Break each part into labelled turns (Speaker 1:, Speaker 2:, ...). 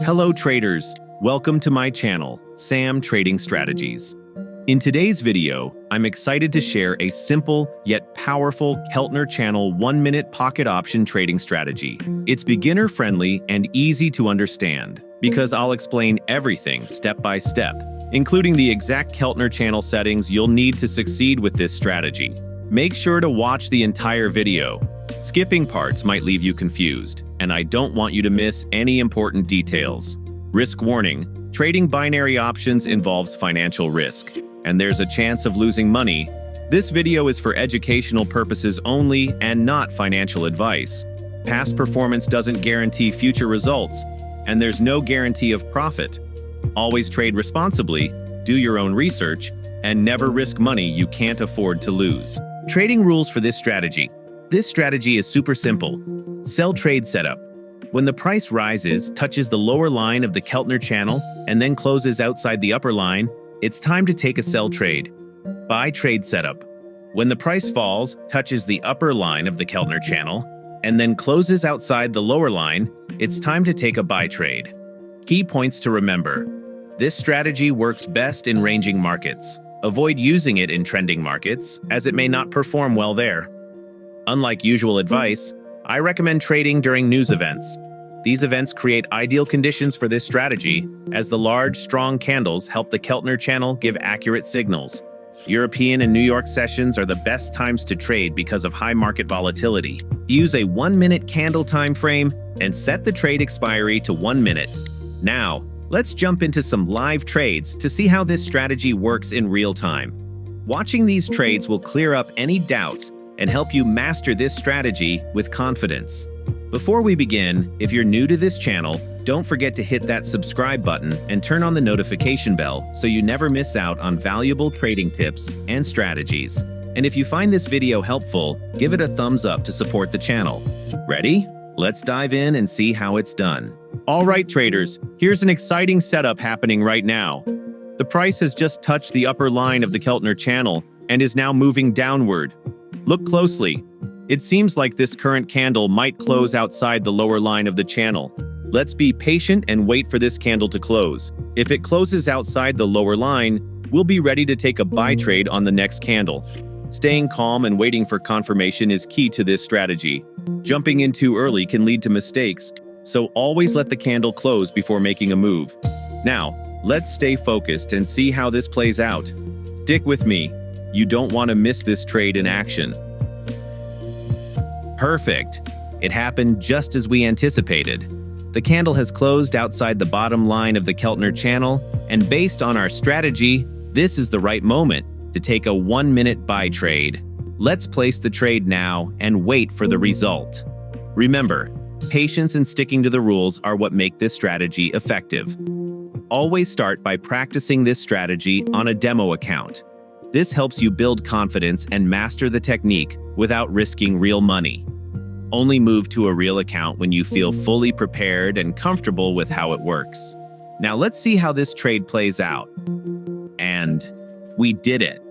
Speaker 1: Hello traders, welcome to my channel, Sam Trading Strategies. In today's video, I'm excited to share a simple yet powerful Keltner Channel 1-minute pocket option trading strategy. It's beginner-friendly and easy to understand because I'll explain everything step by step, including the exact Keltner Channel settings you'll need to succeed with this strategy. Make sure to watch the entire video. Skipping parts might leave you confused, and I don't want you to miss any important details. Risk warning: trading binary options involves financial risk, and there's a chance of losing money. This video is for educational purposes only and not financial advice. Past performance doesn't guarantee future results, and there's no guarantee of profit. Always trade responsibly, do your own research, and never risk money you can't afford to lose. Trading rules for this strategy. This strategy is super simple. Sell trade setup. When the price rises, touches the lower line of the Keltner channel, and then closes outside the upper line, it's time to take a sell trade. Buy trade setup. When the price falls, touches the upper line of the Keltner channel, and then closes outside the lower line, it's time to take a buy trade. Key points to remember. This strategy works best in ranging markets. Avoid using it in trending markets, as it may not perform well there. Unlike usual advice, I recommend trading during news events. These events create ideal conditions for this strategy, as the large, strong candles help the Keltner channel give accurate signals. European and New York sessions are the best times to trade because of high market volatility. Use a 1-minute candle time frame and set the trade expiry to 1 minute. Now, let's jump into some live trades to see how this strategy works in real time. Watching these trades will clear up any doubts and help you master this strategy with confidence. Before we begin, if you're new to this channel, don't forget to hit that subscribe button and turn on the notification bell so you never miss out on valuable trading tips and strategies. And if you find this video helpful, give it a thumbs up to support the channel. Ready? Let's dive in and see how it's done. All right, traders, here's an exciting setup happening right now. The price has just touched the upper line of the Keltner channel and is now moving downward. Look closely. It seems like this current candle might close outside the lower line of the channel. Let's be patient and wait for this candle to close. If it closes outside the lower line, we'll be ready to take a buy trade on the next candle. Staying calm and waiting for confirmation is key to this strategy. Jumping in too early can lead to mistakes, so always let the candle close before making a move. Now, let's stay focused and see how this plays out. Stick with me. You don't want to miss this trade in action. Perfect. It happened just as we anticipated. The candle has closed outside the bottom line of the Keltner channel, and based on our strategy, this is the right moment to take a 1-minute buy trade. Let's place the trade now and wait for the result. Remember, patience and sticking to the rules are what make this strategy effective. Always start by practicing this strategy on a demo account. This helps you build confidence and master the technique without risking real money. Only move to a real account when you feel fully prepared and comfortable with how it works. Now let's see how this trade plays out. And we did it.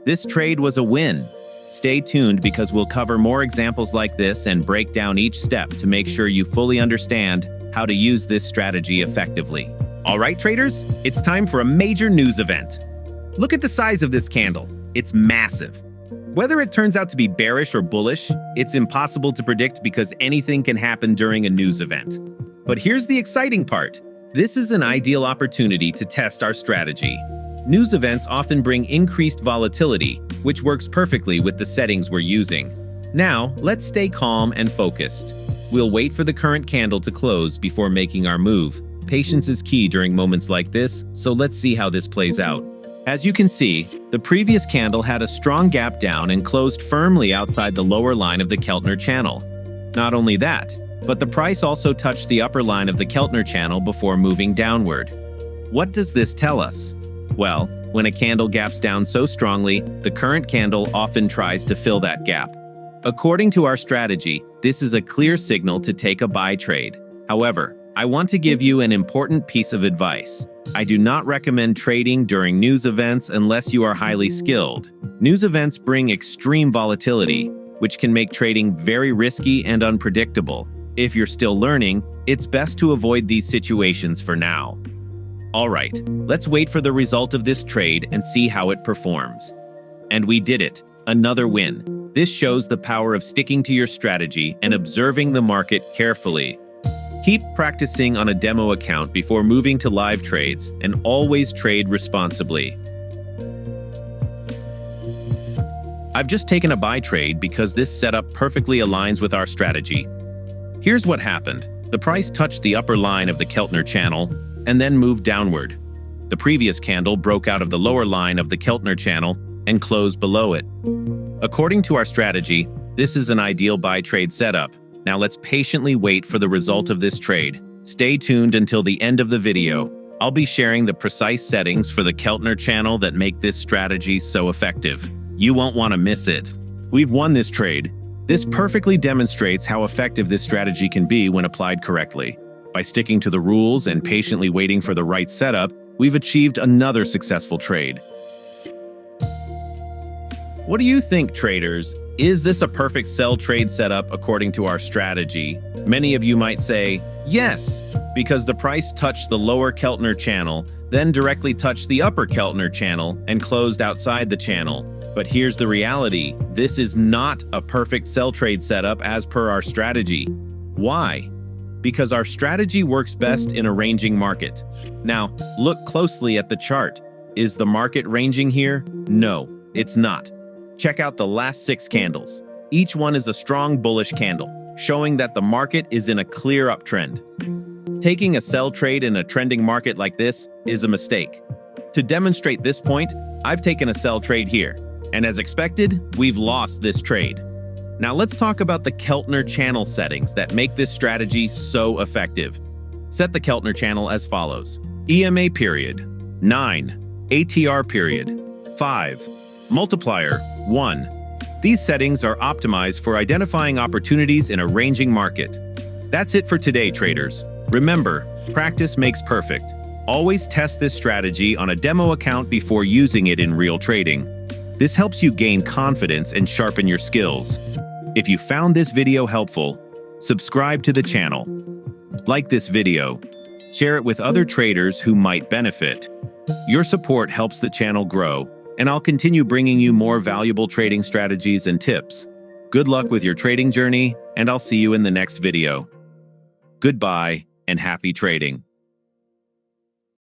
Speaker 1: This trade was a win. Stay tuned because we'll cover more examples like this and break down each step to make sure you fully understand how to use this strategy effectively. All right, traders, it's time for a major news event. Look at the size of this candle. It's massive. Whether it turns out to be bearish or bullish, it's impossible to predict because anything can happen during a news event. But here's the exciting part. This is an ideal opportunity to test our strategy. News events often bring increased volatility, which works perfectly with the settings we're using. Now, let's stay calm and focused. We'll wait for the current candle to close before making our move. Patience is key during moments like this, so let's see how this plays out. As you can see, the previous candle had a strong gap down and closed firmly outside the lower line of the Keltner channel. Not only that, but the price also touched the upper line of the Keltner channel before moving downward. What does this tell us? Well, when a candle gaps down so strongly, the current candle often tries to fill that gap. According to our strategy, this is a clear signal to take a buy trade. However, I want to give you an important piece of advice. I do not recommend trading during news events unless you are highly skilled. News events bring extreme volatility, which can make trading very risky and unpredictable. If you're still learning, It's best to avoid these situations for now. All right, let's wait for the result of this trade and see how it performs. And we did it. Another win. This shows the power of sticking to your strategy and observing the market carefully. Keep practicing on a demo account before moving to live trades, and always trade responsibly. I've just taken a buy trade because this setup perfectly aligns with our strategy. Here's what happened. The price touched the upper line of the Keltner Channel and then moved downward. The previous candle broke out of the lower line of the Keltner Channel and closed below it. According to our strategy, this is an ideal buy trade setup. Now let's patiently wait for the result of this trade. Stay tuned until the end of the video. I'll be sharing the precise settings for the Keltner Channel that make this strategy so effective. You won't want to miss it. We've won this trade. This perfectly demonstrates how effective this strategy can be when applied correctly. By sticking to the rules and patiently waiting for the right setup, we've achieved another successful trade. What do you think, traders? Is this a perfect sell trade setup according to our strategy? Many of you might say, yes, because the price touched the lower Keltner channel, then directly touched the upper Keltner channel and closed outside the channel. But here's the reality. This is not a perfect sell trade setup as per our strategy. Why? Because our strategy works best in a ranging market. Now, look closely at the chart. Is the market ranging here? No, it's not. Check out the last 6 candles. Each one is a strong bullish candle, showing that the market is in a clear uptrend. Taking a sell trade in a trending market like this is a mistake. To demonstrate this point, I've taken a sell trade here, and as expected, we've lost this trade. Now let's talk about the Keltner channel settings that make this strategy so effective. Set the Keltner channel as follows: EMA Period 9, ATR Period 5, Multiplier 1. These settings are optimized for identifying opportunities in a ranging market. That's it for today, traders. Remember, practice makes perfect. Always test this strategy on a demo account before using it in real trading. This helps you gain confidence and sharpen your skills. If you found this video helpful, subscribe to the channel. Like this video. Share it with other traders who might benefit. Your support helps the channel grow, and I'll continue bringing you more valuable trading strategies and tips. Good luck with your trading journey, and I'll see you in the next video. Goodbye, and happy trading.